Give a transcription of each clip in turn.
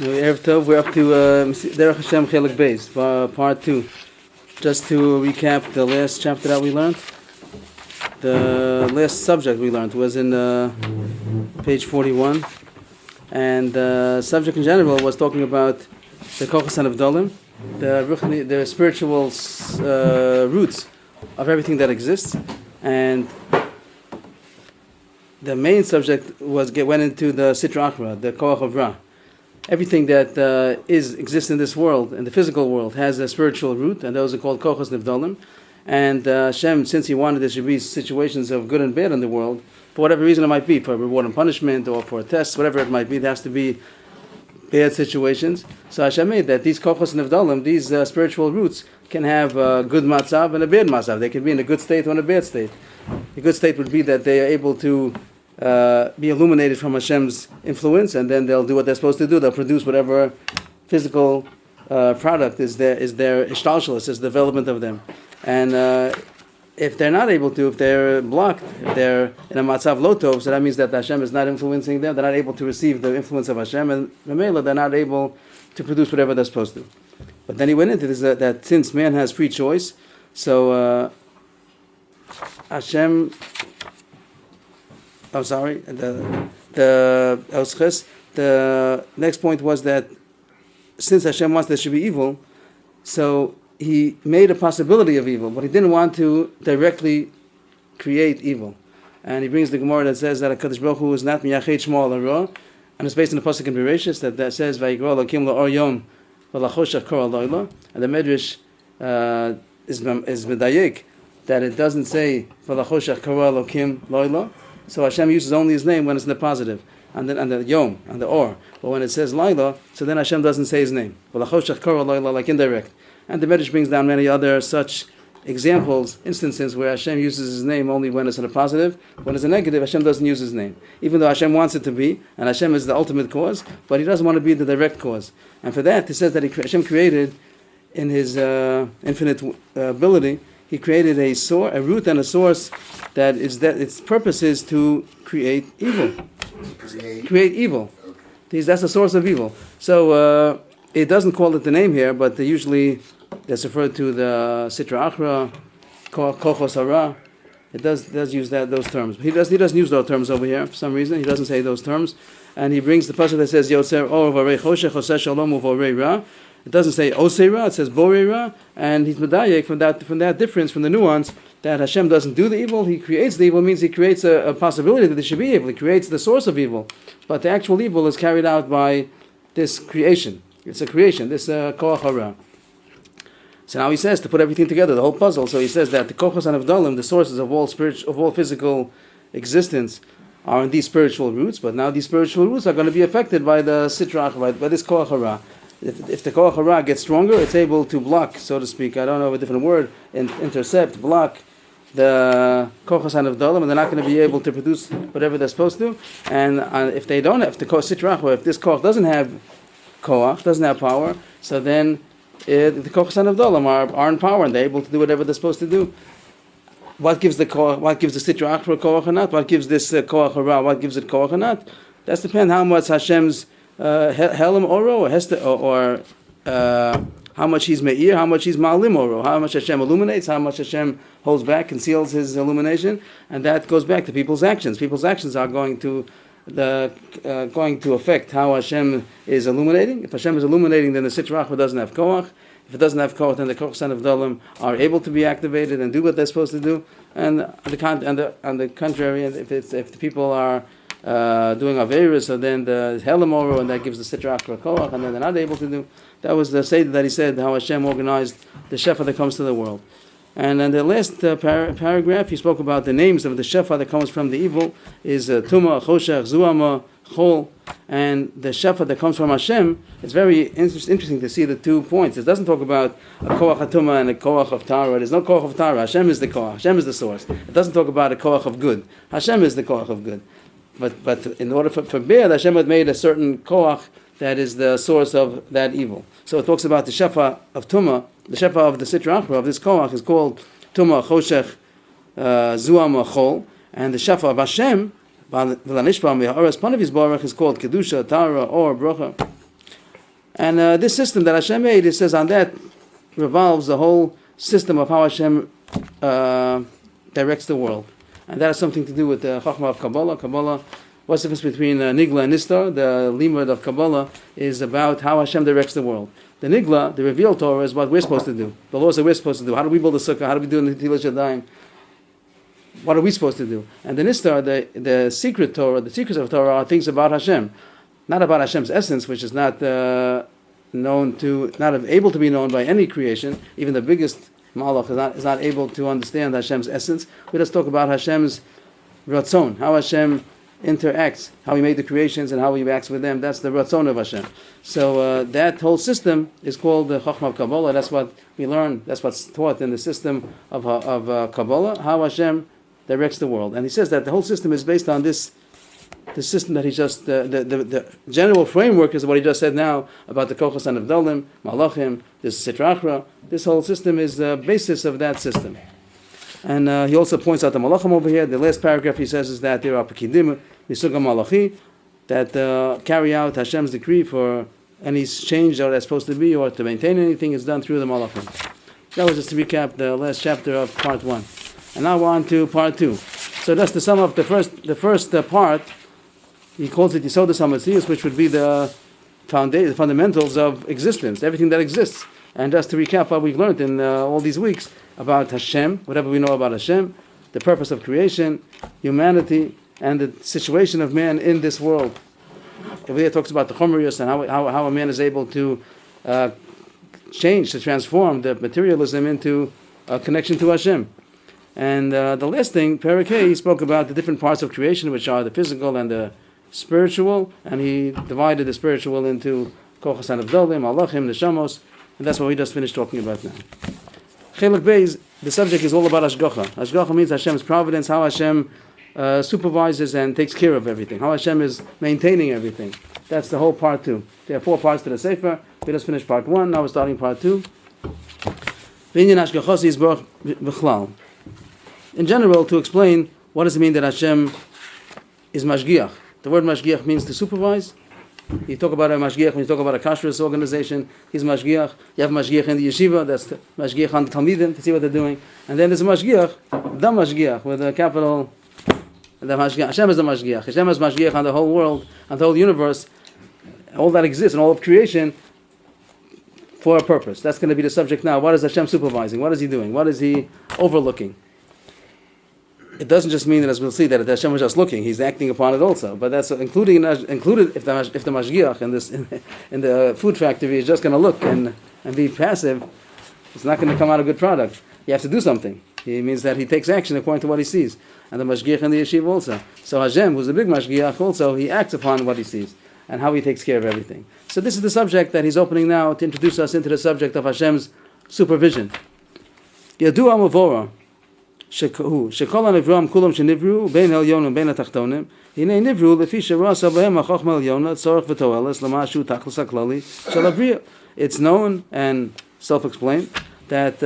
Erev Tov, we're up to Derech Hashem Chelik Beis, part 2. Just to recap the last chapter that we learned. The last subject we learned was in page 41. And the subject in general was talking about the Kochas and Avdalim, the spiritual roots of everything that exists. And the main subject went into the Sitra Achra, the Koach of Ra. Everything that exists in this world, in the physical world, has a spiritual root, and those are called Kochas Nivdalim. And Hashem, since He wanted there should be situations of good and bad in the world, for whatever reason it might be, for reward and punishment, or for a test, whatever it might be, there has to be bad situations. So Hashem made that these Kochas Nivdalim, these spiritual roots, can have a good matzav and a bad matzav. They can be in a good state or in a bad state. The good state would be that they are able to be illuminated from Hashem's influence, and then they'll do what they're supposed to do. They'll produce whatever physical product is their ishtalshalos, is the development of them. And if they're not able to, if they're blocked, if they're in a matzav lo tov, so that means that Hashem is not influencing them. They're not able to receive the influence of Hashem, and Mamela, they're not able to produce whatever they're supposed to. But then he went into this that since man has free choice, so Hashem. I'm sorry. The next point was that since Hashem wants there should be evil, so He made a possibility of evil, but He didn't want to directly create evil. And he brings the Gemara that says that HaKadosh Baruch Hu is not miyachet shmo al hara, and it's based on the pasuk in Bereshis that says vayikra Elokim la'or yom v'lachoshech kor ha'layla. And the Medrash is medayik that it doesn't say v'lachoshech kor Elokim layla. So Hashem uses only His name when it's in the positive, and the yom, and the or. But when it says Laila, so then Hashem doesn't say His name. Like indirect. And the Medrash brings down many other such examples, instances where Hashem uses His name only when it's in a positive. When it's a negative, Hashem doesn't use His name. Even though Hashem wants it to be, and Hashem is the ultimate cause, but He doesn't want to be the direct cause. And for that, it says that Hashem created, in His infinite ability, He created a root and a source that its purpose is to create evil. Create evil. That's the source of evil. So it doesn't call it the name here, but usually that's referred to the Sitra Achra, Kochos Hara. It does use those terms. He doesn't use those terms over here for some reason. He doesn't say those terms, and he brings the pasuk that says Yotzer Or V'Arei Choshech Oseh Shalom U'Vorei Ra. It doesn't say Osei Ra, it says Borei Ra, and he's medayek from that difference, from the nuance that Hashem doesn't do the evil, He creates the evil. Means He creates a possibility that there should be evil. He creates the source of evil, but the actual evil is carried out by this creation. It's a creation, this koach hara. So now he says to put everything together, the whole puzzle. So he says that the kochos and avdalim, the sources of all physical existence, are in these spiritual roots. But now these spiritual roots are going to be affected by the sitra, by this koach hara. If the koach hara gets stronger, it's able to block, so to speak. I don't know a different word. Intercept, block the kochos and avdalim, and they're not going to be able to produce whatever they're supposed to. And if they don't, if the sitra, if this koach doesn't have koach, doesn't have power, so then the kochos and avdalim are in power, and they're able to do whatever they're supposed to do. What gives the sitra achra koach or not? What gives this koach hara? What gives it koach or not? That depends how much Hashem's helam oro, or how much He's me'ir, how much He's ma'alim oro, how much Hashem illuminates, how much Hashem holds back, conceals His illumination, and that goes back to people's actions. People's actions are going to affect how Hashem is illuminating. If Hashem is illuminating, then the Sitra Achra doesn't have koach. If it doesn't have koach, then the koach and avdalim are able to be activated and do what they're supposed to do. And on the contrary, if the people are doing Averis, so then the Helamoro, and that gives the Sitra Achra koach, and then they're not able to do. That was the Seder that he said, how Hashem organized the Shefa that comes to the world. And in the last paragraph, he spoke about the names of the Shefa that comes from the evil is Tuma, Choshech, Zuama, Chol, and the Shefa that comes from Hashem. It's very interesting to see the 2 points. It doesn't talk about a Koach HaTuma and a Koach of Tara. There's no Koach of Tara. Hashem is the Koach. Hashem is the source. It doesn't talk about a Koach of good. Hashem is the Koach of good. But in order for bad, Hashem had made a certain Koach that is the source of that evil. So it talks about the Shefa of Tuma. The Shefa of the Sitra Achra, of this Koach, is called Tuma, Choshech, Zuama, Chol. And the Shefa of Hashem, V'lanishpa me'ha'oras panav yisbarach, is called Kedusha, Tara, or Bracha. And this system that Hashem made, it says on that revolves the whole system of how Hashem directs the world. And that has something to do with the Chachma of Kabbalah. Kabbalah, what's the difference between Nigla and Nistar? The limud of Kabbalah is about how Hashem directs the world. The Nigla, the revealed Torah, is what we're supposed to do. The laws that we're supposed to do. How do we build a sukkah? How do we do the Netilas Yadayim? What are we supposed to do? And the Nistar, the secret Torah, the secrets of Torah are things about Hashem. Not about Hashem's essence, which is not able to be known by any creation. Even the biggest Malach is not able to understand Hashem's essence. We just talk about Hashem's Ratzon, how Hashem interacts, how He made the creations and how He acts with them. That's the Ratzon of Hashem. So that whole system is called the Chachma of Kabbalah. That's what we learn. That's what's taught in the system of Kabbalah, how Hashem directs the world. And he says that the whole system is based on this. The system that he just, the general framework is what he just said now about the Kochas and Avdalim, Malachim, this Sitra Achra. This whole system is the basis of that system. And he also points out the Malachim over here. The last paragraph he says is that there are Pekidim, Misuga Malachi, that carry out Hashem's decree for any change that is supposed to be or to maintain anything is done through the Malachim. That was just to recap the last chapter of part 1. And now we're on to part 2. So that's the sum of the first part. He calls it Yisod HaMatzius, which would be the fundamentals of existence, everything that exists. And just to recap what we've learned in all these weeks about Hashem, whatever we know about Hashem, the purpose of creation, humanity, and the situation of man in this world. Over there talks about the Chomrius and how a man is able to change, to transform the materialism into a connection to Hashem. And the last thing, Perek Hey, he spoke about the different parts of creation, which are the physical and the spiritual, and he divided the spiritual into Kochas and Avdalim, Malachim, Neshamos, and that's what we just finished talking about now. Chelik Beis, the subject is all about Hashgacha. Hashgacha means Hashem's providence, how Hashem supervises and takes care of everything, how Hashem is maintaining everything. That's the whole part 2. There are 4 parts to the Sefer. We just finished part 1, now we're starting part 2. In general, to explain what does it mean that Hashem is Mashgiach. The word Mashgiach means to supervise. You talk about a Mashgiach when you talk about a kashrus organization. He's Mashgiach. You have Mashgiach in the yeshiva. That's the Mashgiach on the Talmidim to see what they're doing. And then there's a Mashgiach, the Mashgiach with a capital. The Mashgiach. Hashem is the Mashgiach. Hashem is Mashgiach on the whole world, on the whole universe, all that exists and all of creation for a purpose. That's going to be the subject now. What is Hashem supervising? What is He doing? What is He overlooking? It doesn't just mean that, as we'll see, that Hashem was just looking; He's acting upon it also. But that's included if the mashgiach in the food factory is just going to look and be passive. It's not going to come out a good product. You have to do something. It means that he takes action according to what he sees, and the mashgiach in the yeshiva also. So Hashem, who's a big mashgiach, also he acts upon what he sees and how he takes care of everything. So this is the subject that he's opening now to introduce us into the subject of Hashem's supervision. Yadu Amavora. שכל הנברואים כולם שנברו בין העליון ובין התחתונים הנה נברו לפי שראה בהם החוכמה העליונה צורך ותועלת למשהו תכלס הכללי של הבריאה. It's known and self-explained that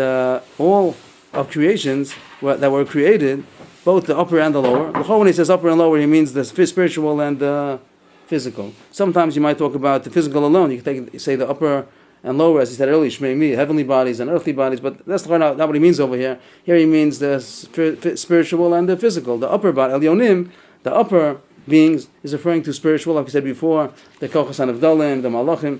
all of creations that were created, both the upper and the lower. When he says upper and lower, he means the spiritual and the physical. Sometimes you might talk about the physical alone. You can say the upper and lower, as he said earlier, Shmei, heavenly bodies and earthly bodies, but that's not what he means over here. Here he means the spiritual and the physical. The upper body, Elyonim, the upper beings, is referring to spiritual, like we said before, the Kochas and Avdalim, the Malachim,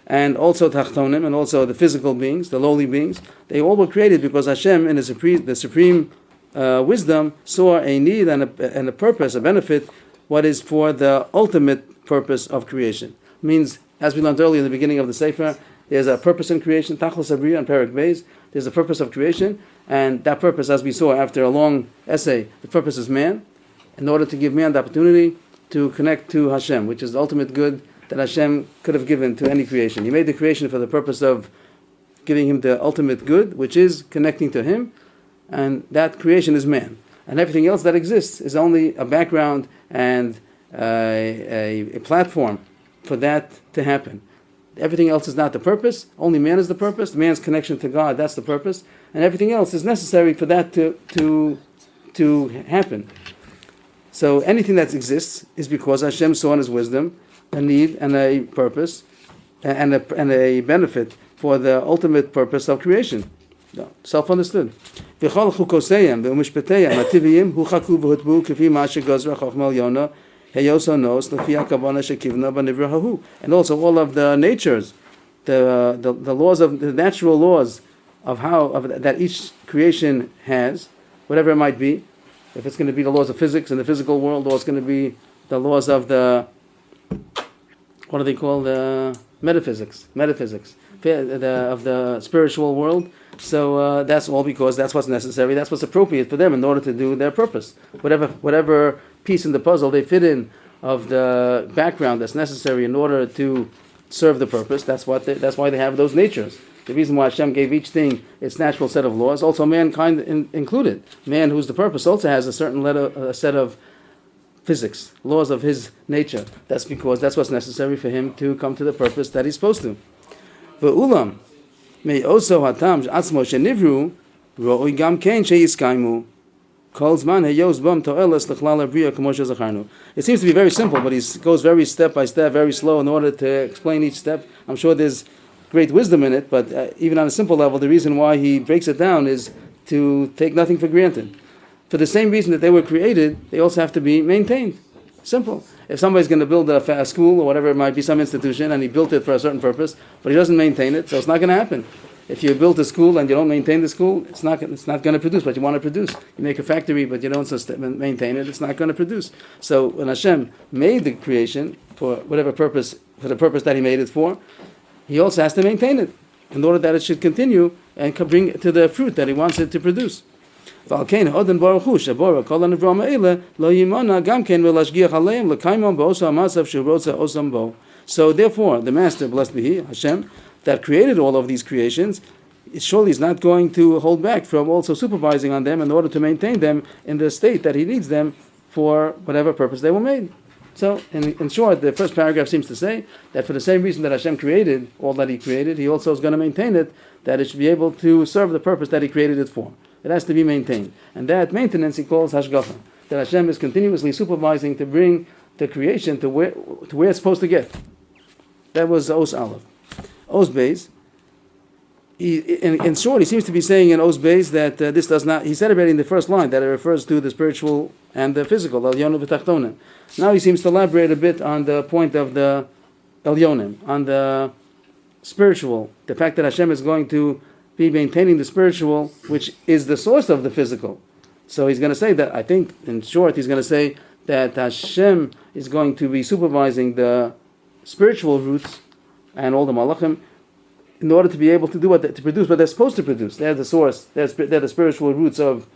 and also Tachtonim, and also the physical beings, the lowly beings. They all were created because Hashem, in the supreme wisdom, saw a need and a purpose, a benefit, what is for the ultimate purpose of creation. It means, as we learned earlier in the beginning of the Sefer, there's a purpose in creation, Tachlis Abriya and Perek Beis. There's a purpose of creation, and that purpose, as we saw after a long essay, the purpose is man, in order to give man the opportunity to connect to Hashem, which is the ultimate good that Hashem could have given to any creation. He made the creation for the purpose of giving him the ultimate good, which is connecting to Him, and that creation is man. And everything else that exists is only a background and a platform for that to happen. Everything else is not the purpose. Only man is the purpose. Man's connection to God, that's the purpose. And everything else is necessary for that to happen. So anything that exists is because Hashem saw in His wisdom a need and a purpose and a benefit for the ultimate purpose of creation. No, self-understood. And also all of the natures, the laws of the natural laws of that each creation has, whatever it might be. If it's going to be the laws of physics in the physical world, or it's going to be the laws of the, what do they call, the metaphysics of the spiritual world. So that's all because that's what's necessary, that's what's appropriate for them in order to do their purpose. Whatever piece in the puzzle they fit in of the background that's necessary in order to serve the purpose, that's why they have those natures. The reason why Hashem gave each thing its natural set of laws, also mankind included. Man, who's the purpose, also has a certain set of physics, laws of his nature. That's because that's what's necessary for him to come to the purpose that he's supposed to. Ve'ulam me'oso hatam atzmo shenivru ro'oi gam ken sheyiskaimu kol zman heyos bam to'eles l'chlal habriya k'mo shezacharnu. It seems to be very simple, but he goes very step by step, very slow in order to explain each step. I'm sure there's great wisdom in it, but even on a simple level, the reason why he breaks it down is to take nothing for granted. For the same reason that they were created, they also have to be maintained. Simple. If somebody's going to build a school or whatever it might be, some institution, and he built it for a certain purpose, but he doesn't maintain it, so it's not going to happen. If you build a school and you don't maintain the school, it's not going to produce what you want to produce. You make a factory, but you don't maintain it, it's not going to produce. So when Hashem made the creation for whatever purpose, for the purpose that He made it for, He also has to maintain it in order that it should continue and bring it to the fruit that He wants it to produce. So therefore, the Master, blessed be He, Hashem, that created all of these creations, surely is not going to hold back from also supervising on them in order to maintain them in the state that He needs them for whatever purpose they were made. So, in short, the first paragraph seems to say that for the same reason that Hashem created all that He created, He also is going to maintain it, that it should be able to serve the purpose that He created it for. It has to be maintained. And that maintenance He calls hashgacha. That Hashem is continuously supervising to bring the creation to where it's supposed to get. That was Os Aleph. Os Beis. In short, he seems to be saying in Os Beis that this does not, he said already in the first line that it refers to the spiritual and the physical, Elyonim v'Tachtonim. Now he seems to elaborate a bit on the point of the Elyonim, on the spiritual, the fact that Hashem is going to be maintaining the spiritual, which is the source of the physical. So he's going to say that, I think, in short, he's going to say that Hashem is going to be supervising the spiritual roots and all the malachim in order to be able to do to produce what they're supposed to produce. They're the source, they're the spiritual roots of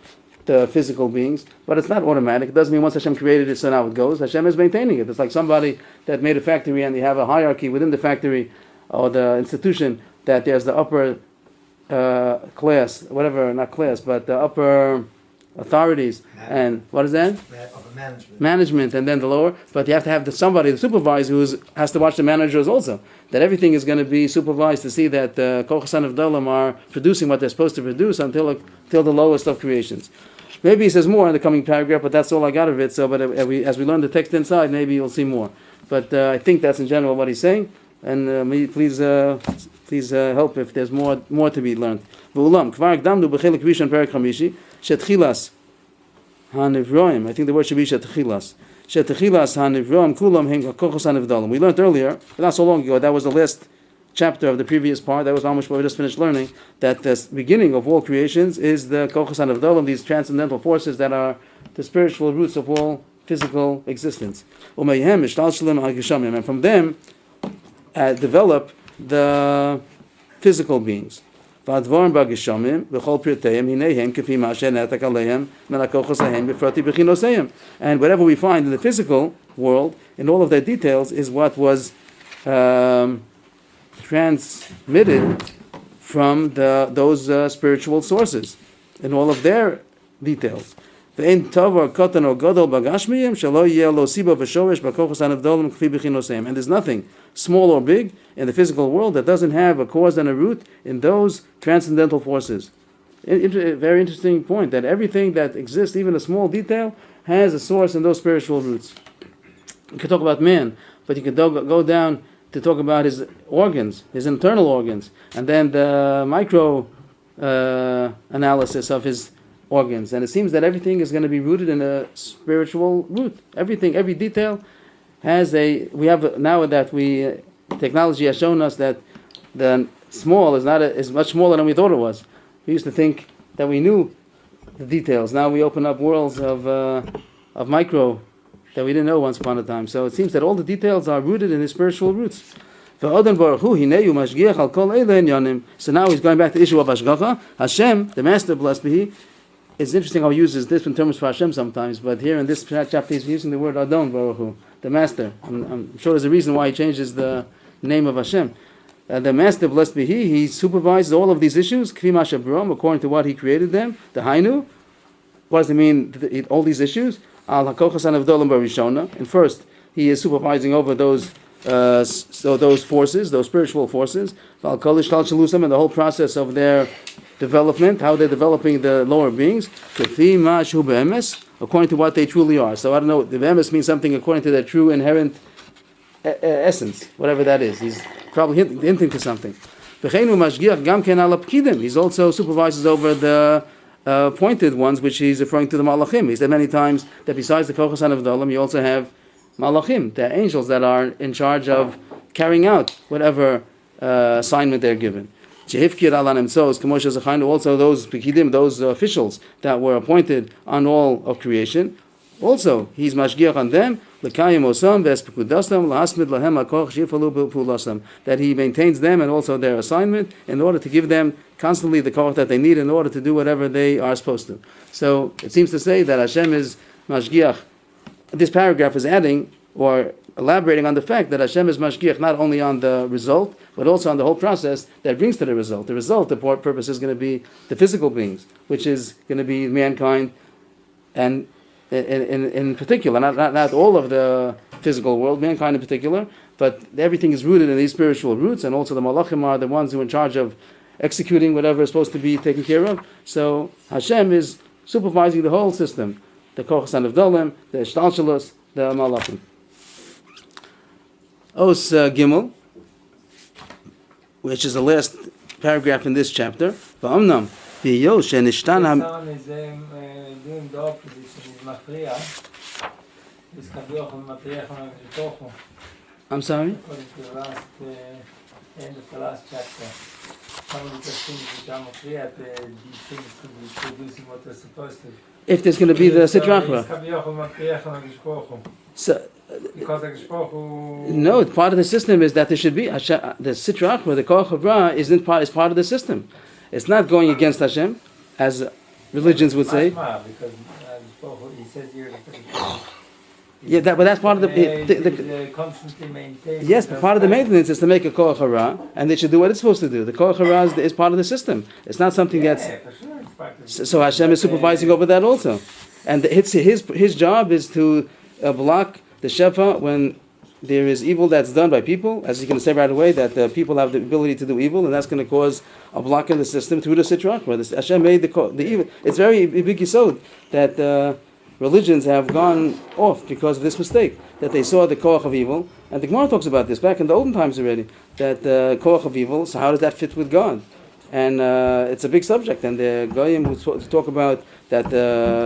the physical beings, but it's not automatic. It doesn't mean once Hashem created it, so now it goes. Hashem is maintaining it. It's like somebody that made a factory and they have a hierarchy within the factory or the institution, that there's the upper class, whatever, not class, but the upper authorities, and what is that? Management, and then the lower. But you have to have the supervisor who has to watch the managers also. That everything is going to be supervised to see that the Kochas Hanavdalim are producing what they're supposed to produce until the lowest of creations. Maybe he says more in the coming paragraph, but that's all I got of it. So, but as we learn the text inside, maybe you'll see more. But I think that's in general what he's saying. And please help if there's more to be learned. I think the word should be shetchilas. Shetchilas hanivroim kulam hem kochos hanivdalim. We learned earlier, not so long ago, that was the last chapter of the previous part. That was almost what we just finished learning. That the beginning of all creations is the kochos hanivdalim, these transcendental forces that are the spiritual roots of all physical existence. And from them develop the physical beings. And whatever we find in the physical world, in all of their details, is what was transmitted from those spiritual sources, in all of their details. And there's nothing small or big in the physical world that doesn't have a cause and a root in those transcendental forces. Very interesting point, that everything that exists, even a small detail, has a source in those spiritual roots. You could talk about man, but you could go down to talk about his organs, his internal organs, and then the micro analysis of his organs. And it seems that everything is going to be rooted in a spiritual root. Everything, every detail has we have now that technology has shown us that the small is much smaller than we thought it was. We used to think that we knew the details. Now we open up worlds of micro that we didn't know once upon a time. So it seems that all the details are rooted in his spiritual roots. So now he's going back to the issue of Hashgacha. Hashem, the master, blessed be He. It's interesting how he uses different terms for Hashem sometimes, but here in this chapter he's using the word Adon Baruch Hu, the master. I'm sure there's a reason why he changes the name of Hashem. The master, blessed be He supervises all of these issues, according to what He created them, the Hainu. What does it mean, all these issues? And first, He is supervising over those forces, those spiritual forces, and the whole process of their development, how they're developing the lower beings, according to what they truly are. So I don't know, the emes means something according to their true inherent essence, whatever that is. He's probably hinting to something. He's also supervises over the appointed ones, which he's referring to the malachim. He said many times that besides the kochas and avdalim, you also have malachim, the angels that are in charge of carrying out whatever assignment they're given. Also those pekidim, those officials that were appointed on all of creation. Also, he's mashgiach on them, that he maintains them and also their assignment in order to give them constantly the koch that they need in order to do whatever they are supposed to. So it seems to say that Hashem is mashgiach. This paragraph is adding or elaborating on the fact that Hashem is mashgiach not only on the result, but also on the whole process that brings to the result. The result, the purpose is going to be the physical beings, which is going to be mankind, and in particular, not all of the physical world, mankind in particular, but everything is rooted in these spiritual roots, and also the malachim are the ones who are in charge of executing whatever is supposed to be taken care of. So Hashem is supervising the whole system, the kochas and avdalim, the shtalshalos, the malachim. Os Gimel, which is the last paragraph in this chapter. V'amnam v'yo she'nishtan ham. Doing the opposite of Machriach. I'm sorry? According to the last end of the last chapter. Some of the things which are Machriach, these things to be producing what they're supposed to. If there's going to be the Sitra Achra. So, no, part of the system is that there should be the Sitra Achra, the Koach Havra, is part of the system. It's not going against Hashem, as religions would say. Because he says here but that's part of the constantly maintain. Yes, but part of the maintenance is to make a koach hara, and they should do what it's supposed to do. The koach hara is part of the system. It's not something that's. For sure, it's part of the so Hashem is supervising over that also, and his job is to block the shefa when there is evil that's done by people, as he's going to say right away, that people have the ability to do evil, and that's going to cause a block in the system through the Sitra Achra. Hashem made the evil. It's very big yisod that religions have gone off because of this mistake, that they saw the koach of evil, and the Gemara talks about this back in the olden times already, that the koach of evil, so how does that fit with God? And it's a big subject, and the Goyim who talk about that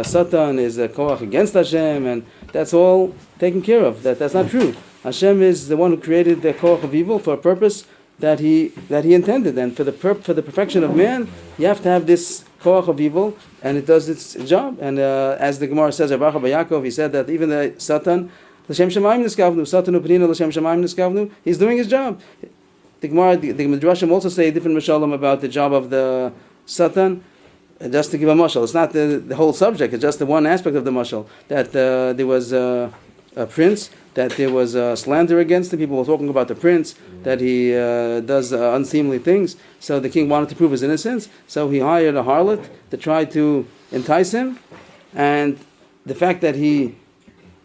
Satan is a koach against Hashem, and that's all taken care of. That's not true. Hashem is the one who created the koach of evil for a purpose that he intended, and for the perfection of man, you have to have this koach of evil, and it does its job. And as the Gemara says, Rabbi Yaakov, he said that even the Satan, l'shem shamayim niskavnu, Satan u'pnina l'shem shamayim niskavnu, he's doing his job. The Gemara, the Midrashim also say different mashalim about the job of the Satan. Just to give a mashal, it's not the whole subject. It's just the one aspect of the mashal, that there was a prince, that there was slander against him. People were talking about the prince, that he does unseemly things. So the king wanted to prove his innocence. So he hired a harlot to try to entice him. And the fact that he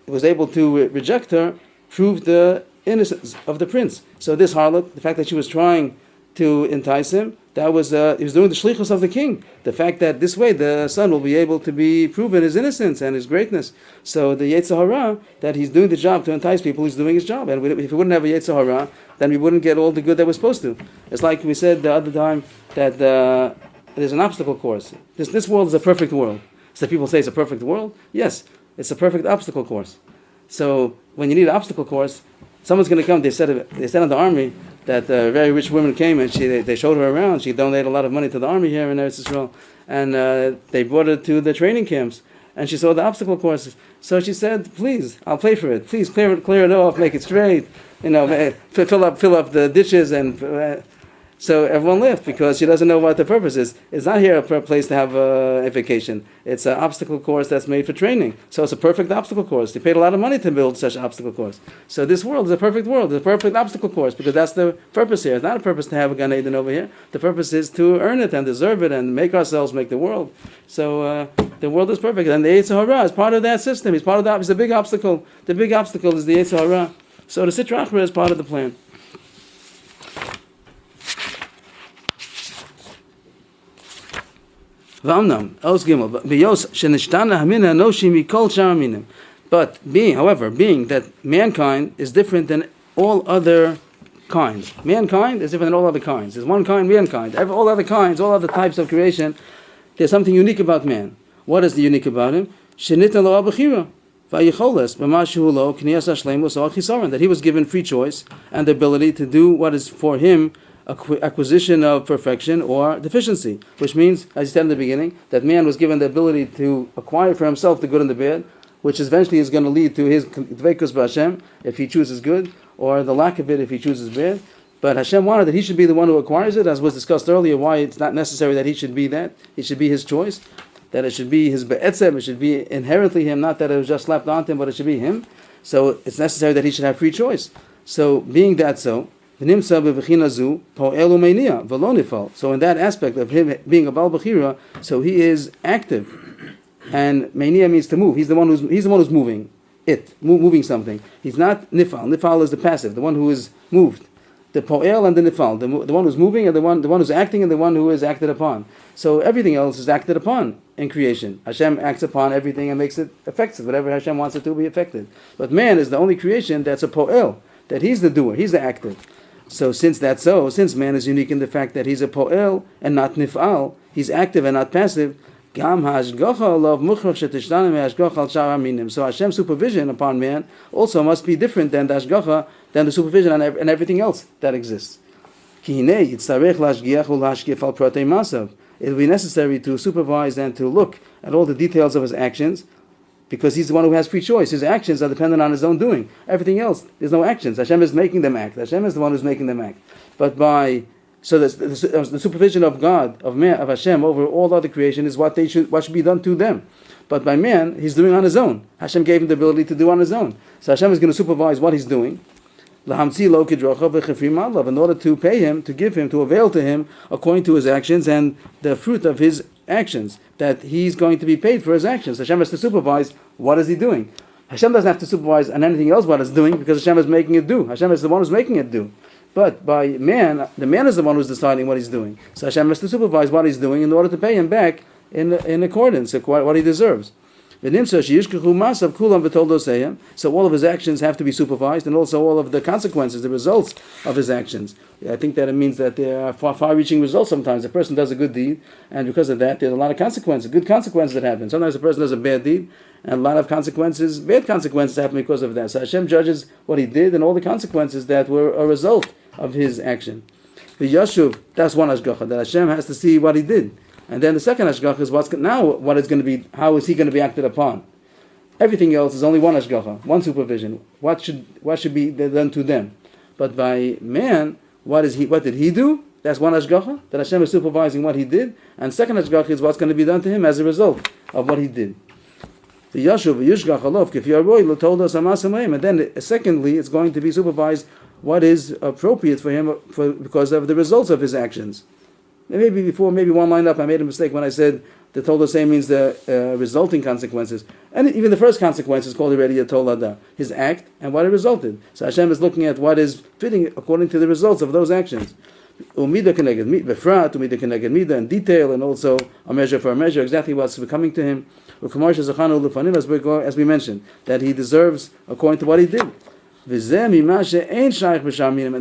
was able to reject her proved the innocence of the prince. So this harlot, the fact that she was trying to entice him, That was he was doing the shlichus of the king. The fact that this way the son will be able to be proven his innocence and his greatness. So the Yetzer Hara, that he's doing the job to entice people, he's doing his job. And if we wouldn't have a Yetzer Hara, then we wouldn't get all the good that we're supposed to. It's like we said the other time that there's an obstacle course. This world is a perfect world. So people say it's a perfect world. Yes, it's a perfect obstacle course. So when you need an obstacle course, someone's going to come. They said in the army that a very rich woman came and they showed her around. She donated a lot of money to the army here in Eretz Yisrael, and they brought her to the training camps. And she saw the obstacle courses. So she said, "Please, I'll pay for it. Please clear it off, make it straight. Fill up the ditches." And so everyone left because she doesn't know what the purpose is. It's not here a place to have a vacation. It's an obstacle course that's made for training. So it's a perfect obstacle course. They paid a lot of money to build such an obstacle course. So this world is a perfect world. It's a perfect obstacle course because that's the purpose here. It's not a purpose to have a Gan Eden over here. The purpose is to earn it and deserve it and make ourselves make the world. So the world is perfect. And the Yetzer Hara is part of that system. He's part of that. It's a big obstacle. The big obstacle is the Yetzer Hara. So the Sitra Achra is part of the plan. But being that mankind is different than all other kinds. Mankind is different than all other kinds. There's one kind, mankind. All other kinds, all other types of creation, there's something unique about man. What is the unique about him? That he was given free choice and the ability to do what is for him acquisition of perfection or deficiency, which means, as you said in the beginning, that man was given the ability to acquire for himself the good and the bad, which eventually is going to lead to his dveikus b'Hashem if he chooses good, or the lack of it if he chooses bad. But Hashem wanted that he should be the one who acquires it, as was discussed earlier, why it's not necessary that he should be that. It should be his choice, that it should be his be'etzem, it should be inherently him, not that it was just slapped onto him, but it should be him. So it's necessary that he should have free choice. So being that so, so in that aspect of him being a Baal Bechira, so he is active, and Meinia means to move. He's the one who's moving moving something. He's not Nifal. Nifal is the passive, the one who is moved. The Po'el and the Nifal, the one who's moving and the one who's acting and the one who is acted upon. So everything else is acted upon in creation. Hashem acts upon everything and makes it effective. Whatever Hashem wants it to be affected. But man is the only creation that's a Po'el, that he's the doer, he's the actor. So since man is unique in the fact that he's a po'el and not nif'al, he's active and not passive, so Hashem's supervision upon man also must be different than the hashgacha, than the supervision and everything else that exists. It will be necessary to supervise and to look at all the details of his actions, because he's the one who has free choice. His actions are dependent on his own doing. Everything else, there's no actions. Hashem is making them act. Hashem is the one who's making them act. But the supervision of God, of Hashem over all other creation is what should be done to them. But by man, he's doing on his own. Hashem gave him the ability to do on his own. So Hashem is going to supervise what he's doing, in order to pay him, to give him, to avail to him according to his actions and the fruit of his actions, that he's going to be paid for his actions. Hashem has to supervise what is he doing. Hashem doesn't have to supervise on anything else what it's doing, because Hashem is making it do. Hashem is the one who's making it do. But by man, the man is the one who's deciding what he's doing. So Hashem has to supervise what he's doing in order to pay him back in accordance with what he deserves. So all of his actions have to be supervised, and also all of the consequences, the results of his actions. I think that it means that there are far-reaching results sometimes. A person does a good deed, and because of that, there's a lot of consequences, good consequences that happen. Sometimes a person does a bad deed, and a lot of consequences, bad consequences happen because of that. So Hashem judges what he did and all the consequences that were a result of his action. The Yashuv, that's one hashgacha, that Hashem has to see what he did. And then the second hashgacha is what is going to be, how is he going to be acted upon? Everything else is only one hashgacha, one supervision. What should be done to them? But by man, what did he do? That's one hashgacha, that Hashem is supervising what he did. And second hashgacha is what's going to be done to him as a result of what he did. The Yashuv Yushgach Alov Kifiyaroi told us Amasamayim, and then secondly, it's going to be supervised what is appropriate for him because of the results of his actions. Maybe one line up I made a mistake when I said the Tolah say means the resulting consequences. And even the first consequence is called already a Tolah, his act and what it resulted. So Hashem is looking at what is fitting according to the results of those actions. Umida connected befrat, umida connected mida in detail, and also a measure for a measure, exactly what's becoming to him. As we mentioned, that he deserves according to what he did. And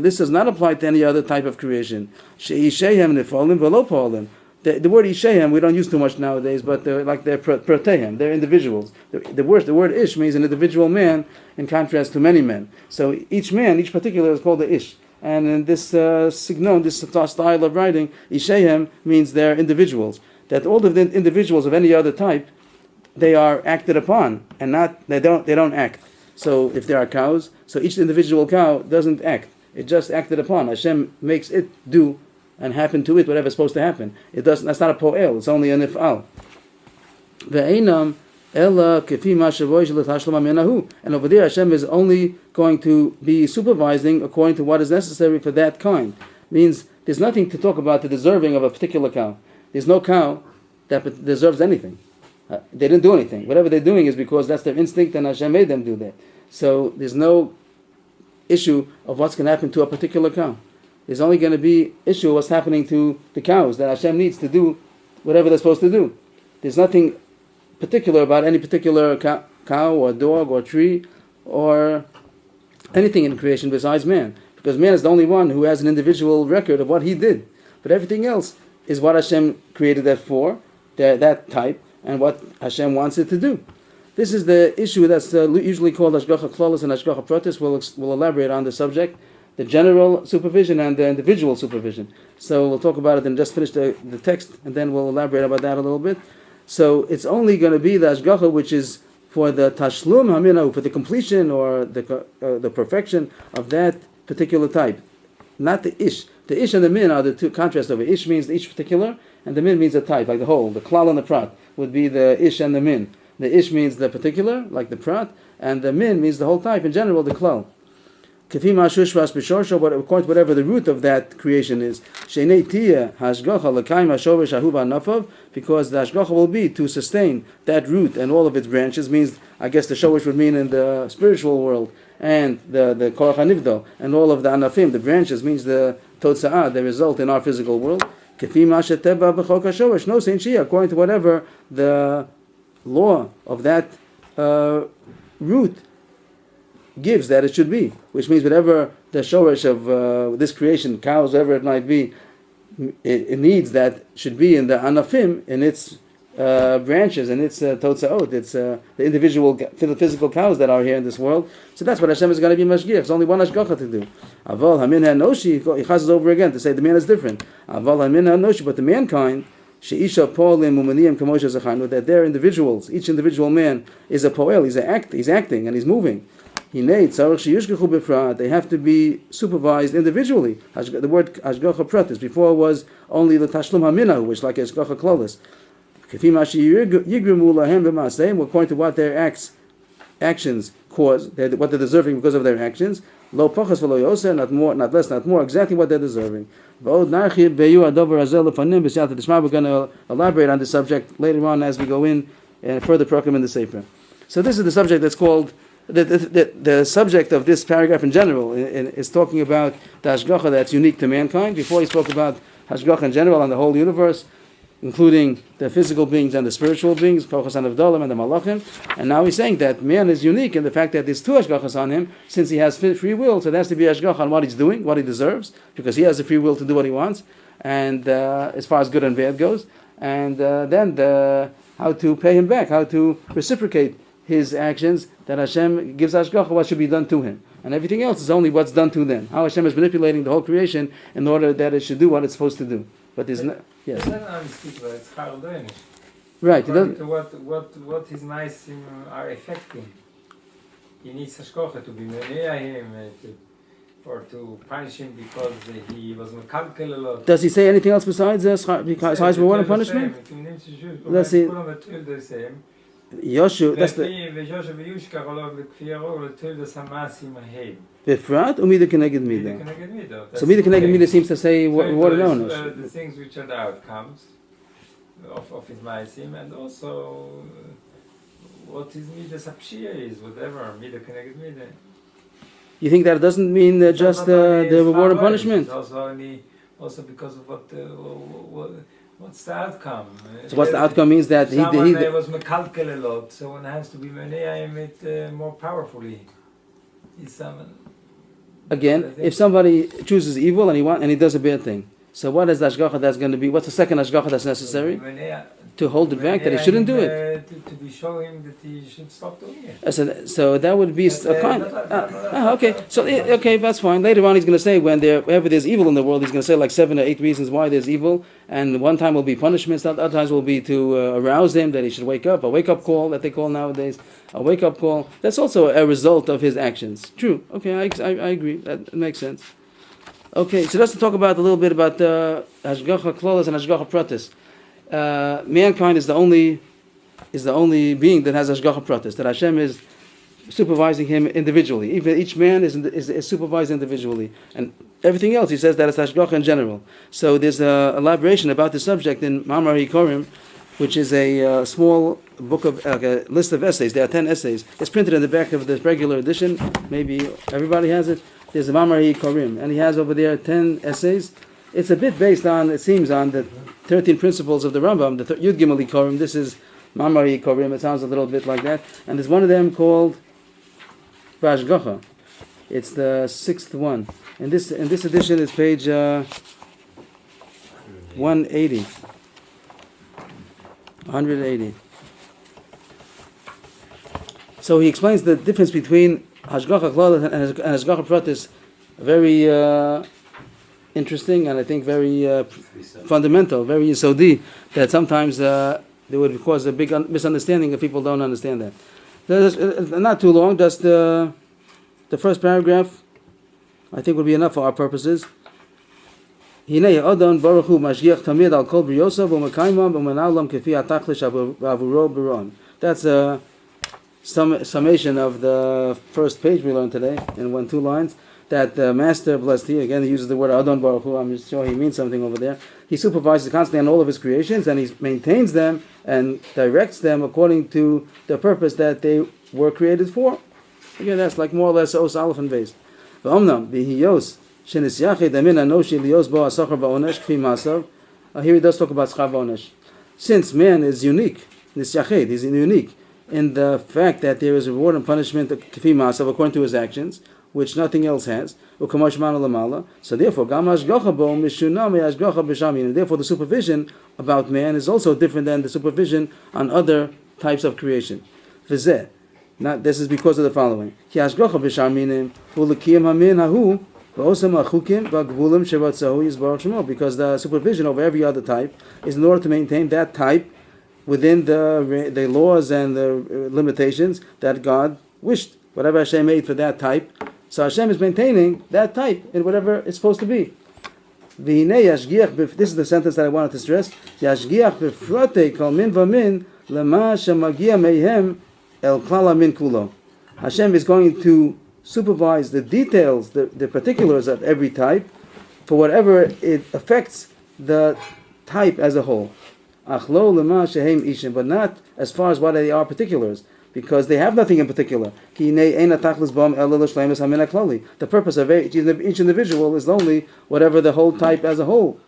this does not apply to any other type of creation. The word Ishehem we don't use too much nowadays, but they're protehem, they're individuals. The word Ish means an individual man in contrast to many men. So each man, each particular is called the Ish. And in this signon, this style of writing, Ishehem means they're individuals. That all of the individuals of any other type, they are acted upon, and they don't act. So if there are cows, so each individual cow doesn't act. It just acted upon. Hashem makes it do and happen to it whatever's supposed to happen. It doesn't. That's not a po'el. It's only an if'al. And over there, Hashem is only going to be supervising according to what is necessary for that kind. Means there's nothing to talk about the deserving of a particular cow. There's no cow that deserves anything. They didn't do anything. Whatever they're doing is because that's their instinct, and Hashem made them do that. So there's no issue of what's going to happen to a particular cow. There's only going to be issue of what's happening to the cows that Hashem needs to do whatever they're supposed to do. There's nothing particular about any particular cow or dog or tree or anything in creation besides man, because man is the only one who has an individual record of what he did. But everything else is what Hashem created that for, that type, and what Hashem wants it to do. This is the issue that's usually called Hashgacha Klalos and Hashgacha Pratis. We'll elaborate on the subject, the general supervision and the individual supervision. So we'll talk about it and just finish the text, and then we'll elaborate about that a little bit. So it's only going to be the Hashgacha which is for the Tashlum Hamina, for the completion or the perfection of that particular type, not the Ish. The Ish and the Min are the two contrasts of it. Ish means each particular, and the Min means a type, like the whole. The Klal and the Prat would be the Ish and the Min. The Ish means the particular, like the Prat, and the Min means the whole type, in general, the Klal. But according to whatever the root of that creation is, because the Hashgacha will be to sustain that root and all of its branches, means, I guess the Showish would mean in the spiritual world, and the Korach HaNivdo, and all of the Anafim, the branches, means the Totza'ah, the result in our physical world. No, according to whatever the law of that root gives that it should be, which means whatever the shorish of this creation, cows, whatever it might be, it needs that should be in the anafim, in its branches, and its totzaot, it's the individual physical cows that are here in this world. So that's what Hashem is going to be mashgiach. There's only one hashgacha to do. Aval hamin hanoshi, he chazes over again to say the man is different. Aval hamin hanoshi, but the mankind, sheisha po'elim umaniyim kamosha zachanu, that they're individuals. Each individual man is a po'el. He's acting and he's moving. They have to be supervised individually. The word hashgacha pratis before was only the tashlum hamina, which like hashgacha klolis. According to what their actions cause, what they're deserving because of their actions. Lo pachas v'lo yoser, not more, not less, not more. Exactly what they're deserving. We're going to elaborate on this subject later on as we go in and further program in the Sefer. So this is the subject that's called. The subject of this paragraph in general is talking about the hashgacha that's unique to mankind. Before he spoke about hashgacha in general on the whole universe, including the physical beings and the spiritual beings, kochas and avdalim and the malachim. And now he's saying that man is unique in the fact that there's two hashgachas on him, since he has free will. So there has to be hashgacha on what he's doing, what he deserves, because he has the free will to do what he wants, and as far as good and bad goes, and then how to pay him back, how to reciprocate his actions, that Hashem gives hashgacha what should be done to him. And everything else is only what's done to them. How Hashem is manipulating the whole creation in order that it should do what it's supposed to do. But there's no... Yes. Right. According to what his nice are affecting. He needs hashgacha to be menea him, or to punish him because he was mekalkel a lot. Does he say anything else besides reward and punishment? Let's see. Yoshu, that's the Befrat or Mida Keneged Mida? So Mida Keneged Mida seems to say what alone. The things which are the outcomes of his Ma'asim, and also what his Mida Sapshia is, whatever, Mida Keneged Mida. You think that doesn't mean just the reward and punishment? It's also only also because of what's the outcome. So what's the outcome means that someone was mekalkel a lot, so one has to be meneayim it more powerfully. Again, if somebody chooses evil and he does a bad thing, so what is the hashgacha that's going to be? What's the second hashgacha that's necessary? To hold it back, that he shouldn't do it. To be showing that he should stop doing it. So that would be a kind. Okay, so okay, that's fine. Later on, he's going to say whenever there's evil in the world, he's going to say like 7 or 8 reasons why there's evil, and one time will be punishments, other times will be to arouse him that he should wake up, a wake-up call that they call nowadays, a wake-up call. That's also a result of his actions. True. Okay, I agree. That makes sense. Okay, so let's talk about a little bit about hashgacha klolos and hashgacha pratis. Mankind is the only being that has hashgacha pratis, that Hashem is supervising him individually. Even each man is supervised individually, and everything else he says that it's hashgacha in general. So there's a elaboration about the subject in Mamar Hikorim, which is a small book of a list of essays. There are 10 essays. It's printed in the back of this regular edition. Maybe everybody has it. There's a Mamar Hikorim, and he has over there 10 essays. It's a bit based on, it seems, on the 13 principles of the Rambam, the Yud Gimel Hikorim. This is Mamar Hikorim. It sounds a little bit like that. And there's one of them called Vashgacha. It's the 6th one. And this edition is page 180. 180. So he explains the difference between Hashgacha Klal and Hashgacha Pratis. Very interesting and I think very fundamental, very yesodi, that sometimes they would cause a big misunderstanding if people don't understand that. Not too long, just the first paragraph I think would be enough for our purposes. Hinei Adon Baruch Hu Mashgiach Tamid Al Kol Briyosav U'Mekaimam U'Menalam Kefi Atachlish Avuro Biron. That's a summation of the first page we learned today in 2 lines. That the Master, blessed he, again he uses the word Adon Baruch Hu, I'm sure he means something over there. He supervises constantly on all of his creations and he maintains them and directs them according to the purpose that they were created for. Again, that's like more or less Os Aleph and Beis. V'omnam b'hiyos shenisyachid amin anoshi liyos bo asachar ba'onesh kfi masav. Here he does talk about schar ba'onesh. Since man is unique, nisyachid, he's unique in the fact that there is reward and punishment kfi masav according to his actions, which nothing else has. So therefore, therefore the supervision about man is also different than the supervision on other types of creation. This is because of the following. Because the supervision over every other type is in order to maintain that type within the laws and the limitations that God wished. Whatever Hashem made for that type, so Hashem is maintaining that type in whatever it's supposed to be. This is the sentence that I wanted to stress. Hashem is going to supervise the details, the particulars of every type, for whatever it affects the type as a whole. But not as far as what they are particulars, because they have nothing in particular. The purpose of each individual is only whatever the whole type as a whole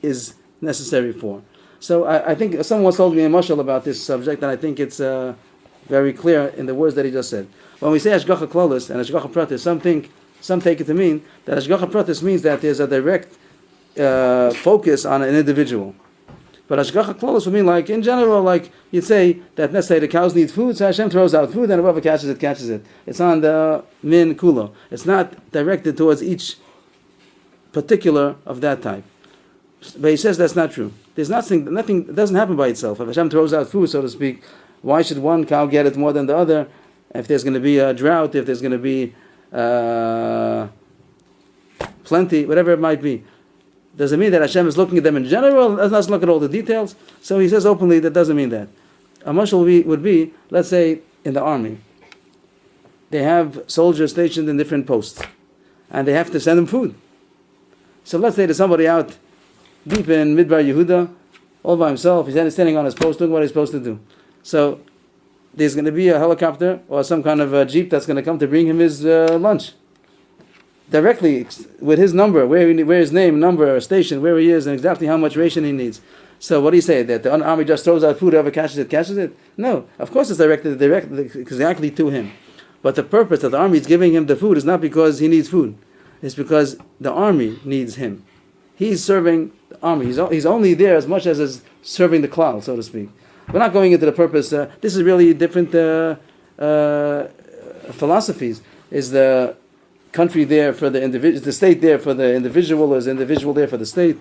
is necessary for. So I think someone told me a mashal about this subject, and I think it's very clear in the words that he just said. When we say Hashgacha Klolos and Hashgacha Pratis, some take it to mean that Hashgacha Pratis means that there's a direct focus on an individual. But Hashgacha Klolos would mean, like, in general, like, you'd say that, let's say, the cows need food, so Hashem throws out food, and whoever catches it, catches it. It's on the min kulo. It's not directed towards each particular of that type. But he says that's not true. There's nothing, it doesn't happen by itself. If Hashem throws out food, so to speak, why should one cow get it more than the other? If there's going to be a drought, if there's going to be plenty, whatever it might be. Does it mean that Hashem is looking at them in general? Let's look at all the details. So he says openly that doesn't mean that. A mashal would be, let's say, in the army. They have soldiers stationed in different posts. And they have to send them food. So let's say there's somebody out deep in Midbar Yehuda, all by himself. He's standing on his post doing what he's supposed to do. So there's going to be a helicopter or some kind of a jeep that's going to come to bring him his lunch. directly with his number, where his name, number, station, where he is, and exactly how much ration he needs. So what do you say? That the army just throws out food, whoever catches it, catches it? No. Of course it's directed exactly to him. But the purpose that the army is giving him the food is not because he needs food. It's because the army needs him. He's serving the army. He's only there as much as is serving the cloud, so to speak. We're not going into the purpose. This is really different philosophies. Is the country there for the individual? Is the state there for the individual? Or is the individual there for the state?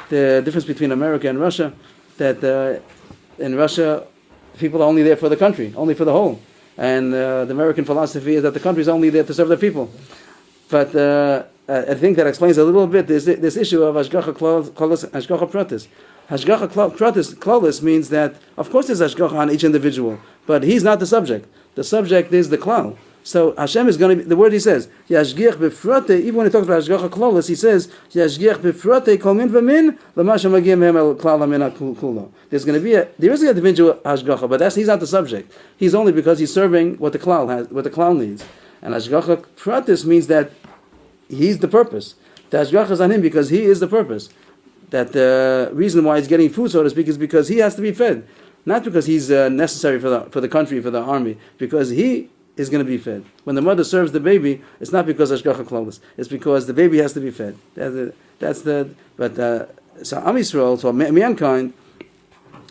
The difference between America and Russia, that in Russia, people are only there for the country, only for the whole. And the American philosophy is that the country is only there to serve the people. But I think that explains a little bit this issue of Hashgacha Klolis, Hashgacha Pratis. Hashgacha Klolis means that, of course, there's Hashgacha on each individual, but he's not the subject. The subject is the Klal. So Hashem is going to be, the word he says, Yashgiach b'frate, even when he talks about Hashgacha Klolis, he says, Yashgiach b'frate kol min v'min, l'masha magim hem el klal amina kulo. There is an individual Hashgacha, but he's not the subject. He's only because he's serving what the Klal needs. And Hashgacha Pratis means that he's the purpose. The Hashgacha is on him because he is the purpose. That the reason why he's getting food, so to speak, is because he has to be fed. Not because he's necessary for the country, for the army, because he is going to be fed. When the mother serves the baby, it's not because Hashgacha Klolis. It's because the baby has to be fed. So Am Yisrael, so mankind,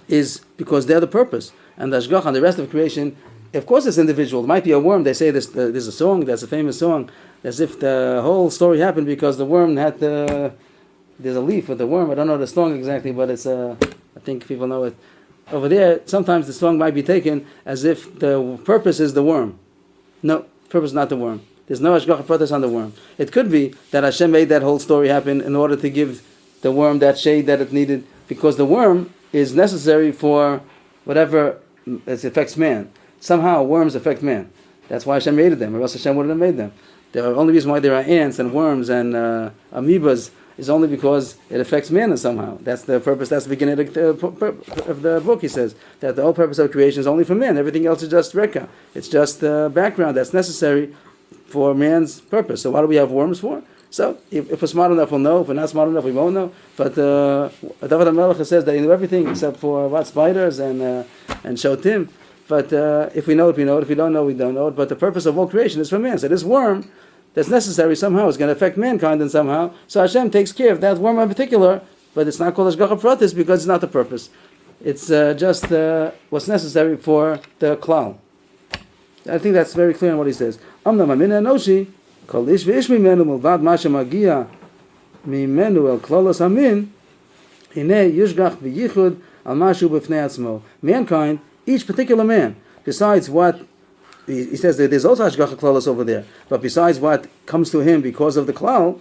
is because they're the purpose. And the Hashgacha and the rest of creation, of course it's individual. It might be a worm. They say there's a song, that's a famous song, as if the whole story happened because the worm had there's a leaf with the worm. I don't know the song exactly, but it's I think people know it. Over there, sometimes the song might be taken as if the purpose is the worm. No, purpose is not the worm. There's no Hashgacha Pratis on the worm. It could be that Hashem made that whole story happen in order to give the worm that shade that it needed, because the worm is necessary for whatever it affects man. Somehow worms affect man. That's why Hashem made them, or else Hashem wouldn't have made them. The only reason why there are ants and worms and amoebas is only because it affects man somehow. That's the purpose. That's the beginning of the book. He says that the whole purpose of creation is only for man. Everything else is just reka. It's just background that's necessary for man's purpose. So what do we have worms for? So if we're smart enough, we'll know. If we're not smart enough, we won't know. But David HaMelech says that he knew everything except for spiders and shotim. But if we know it, we know it. If we don't know, we don't know it. But the purpose of all creation is for man. So this worm that's necessary somehow is going to affect mankind and somehow. So Hashem takes care of that worm in particular, but it's not called Hashgacha Pratis because it's not the purpose. It's just what's necessary for the klal. I think that's very clear in what he says. Amnam amina enoshi kol ish v'ish mimenu milvad masha magia mimenu el klolos amin hinei yishgach v'yichud al mashu b'fnei atzmo. Mankind, each particular man, besides what he says that there's also Hashgacha Klolos over there, but besides what comes to him because of the klal,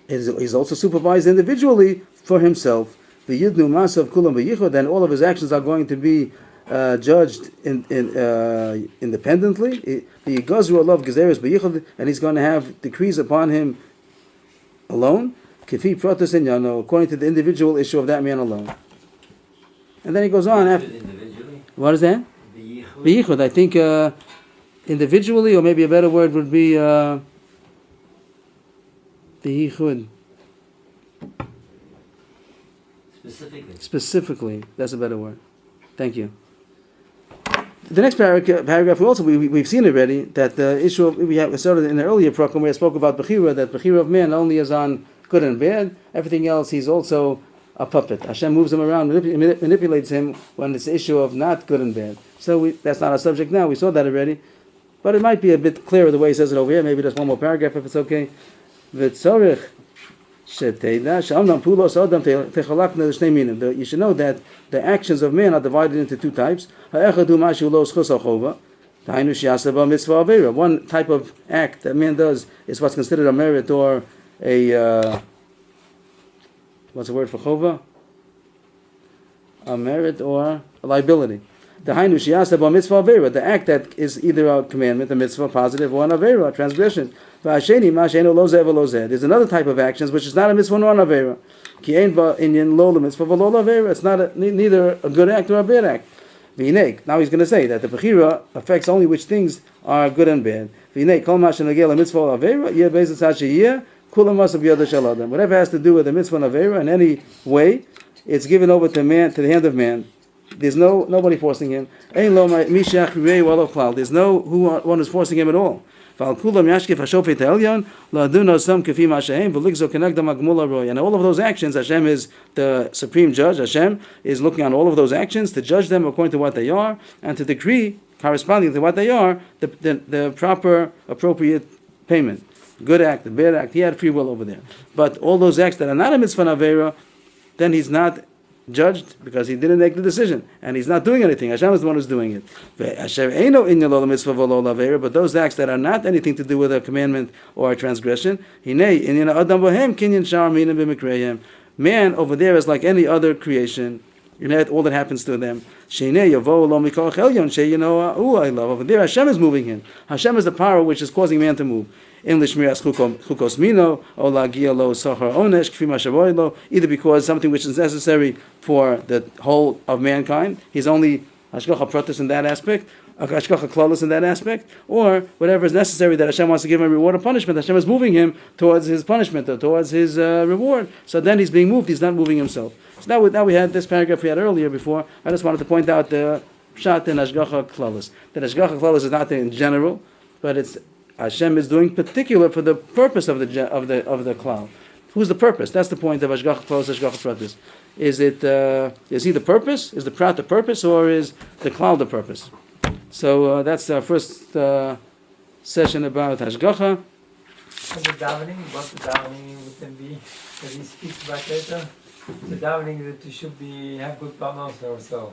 he's also supervised individually for himself. The Yidnu Masav Kulam B'Yichud, then all of his actions are going to be judged independently. The Gazru Alav Gezeres B'Yichud, and he's going to have decrees upon him alone. Kifi Protas Inyano, according to the individual issue of that man alone. And then he goes on after. What is that? B'Yichud. I think individually, or maybe a better word would be B'Yichud. Specifically, that's a better word. Thank you. The next paragraph we've seen already that the issue of, we started in the earlier program where I spoke about Bechira, that Bechira of man only is on good and bad. Everything else, he's also a puppet. Hashem moves him around, manipulates him when it's the issue of not good and bad. So that's not our subject now. We saw that already. But it might be a bit clearer the way he says it over here. Maybe just one more paragraph if it's okay. V'tzorich sheteda she'amnam pulos adam techalakna l'shnei minim. You should know that the actions of man are divided into two types. Ha'echad hu mashu lo schus ha'chova. Ta'inu she'asa ba mitzvah avera. One type of act that man does is what's considered a merit or a what's the word for chova? A merit or a liability. The hainu sheyasa ba mitzvah avera, the act that is either a commandment, a mitzvah, positive, or an avera, a transgression. V'asheni ma she'enu lo zeh v'lo zeh. There's another type of actions which is not a mitzvah nor an avera. Ki ein ba inyan lo mitzvah v'lo avera. It's not neither a good act or a bad act. V'inei. Now he's going to say that the bechira affects only which things are good and bad. V'inei kol ma shenagel a mitzvah avera yeh be'ezat sheyeh Kulam masa b'yada shel adam. Whatever has to do with the mitzvah and avera in any way, it's given over to man, to the hand of man. There's nobody forcing him. There's no one who's forcing him at all. And all of those actions, Hashem is the supreme judge. Hashem is looking on all of those actions to judge them according to what they are and to decree, corresponding to what they are, the proper, appropriate payment. Good act, the bad act. He had free will over there. But all those acts that are not a mitzvah avera, then he's not judged because he didn't make the decision and he's not doing anything. Hashem is the one who's doing it. But those acts that are not anything to do with a commandment or a transgression, man over there is like any other creation. All that happens to them. Over there, Hashem is moving him. Hashem is the power which is causing man to move. Either because something which is necessary for the whole of mankind, he's only hashgacha pratis in that aspect, hashgacha klalis in that aspect, or whatever is necessary that Hashem wants to give him reward or punishment, Hashem is moving him towards his punishment or towards his reward. So then he's being moved, he's not moving himself. So now we had this paragraph we had earlier before. I just wanted to point out the pshat in hashgacha klalis. That hashgacha klalis is not in general, but it's Hashem is doing particular for the purpose of the klal. Who's the purpose? That's the point of hashgacha klalis, hashgacha pratis. Is he the purpose? Is the prat the purpose, or is the klal the purpose? So that's our first session about hashgacha. And the davening, what the davening would then be that he speaks about later? The davening that you should have good balance or so.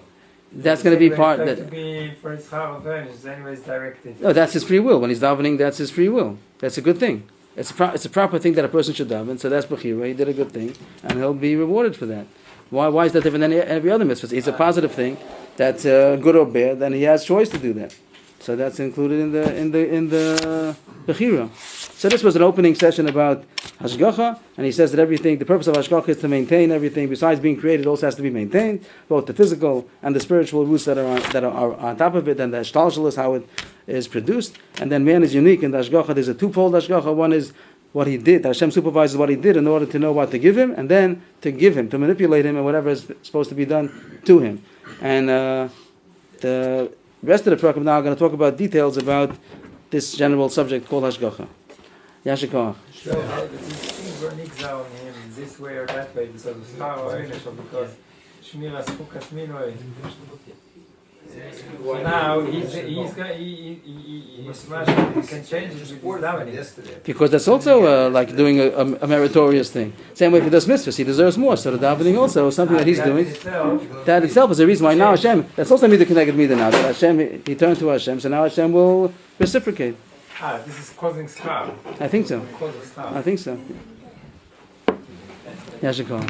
That's going to be part that to be for his charav, is anyways directed. No, that's his free will. When he's davening, that's his free will. That's a good thing. It's a proper thing that a person should daven. So that's bechira. He did a good thing, and he'll be rewarded for that. Why is that different than every other mitzvah? It's a positive thing. That's good or bad. Then he has choice to do that. So that's included in the bechira. So this was an opening session about hashgacha, and he says that everything, the purpose of hashgacha is to maintain everything. Besides being created, it also has to be maintained, both the physical and the spiritual roots that are on top of it, and the shtalshel is how it is produced. And then man is unique in the hashgacha. There's a twofold hashgacha. One is what he did. Hashem supervises what he did in order to know what to give him, and then to give him, to manipulate him, and whatever is supposed to be done to him. And the rest of the program now are going to talk about details about this general subject called hashgacha. Yashikah. So these things were nixed on him this way or that way because of schar or einish, or because shmiras chukas minoi. So now he can change it with his davening. Because that's also like doing a meritorious thing. Same way if he does mitzvahs, he deserves more. So the davening also is something that he's doing. That itself is the reason why now Hashem, that's also me to connect with me now. That Hashem, he turned to Hashem, so now Hashem will reciprocate. This is causing schar. I think so. I think so. Yashikah.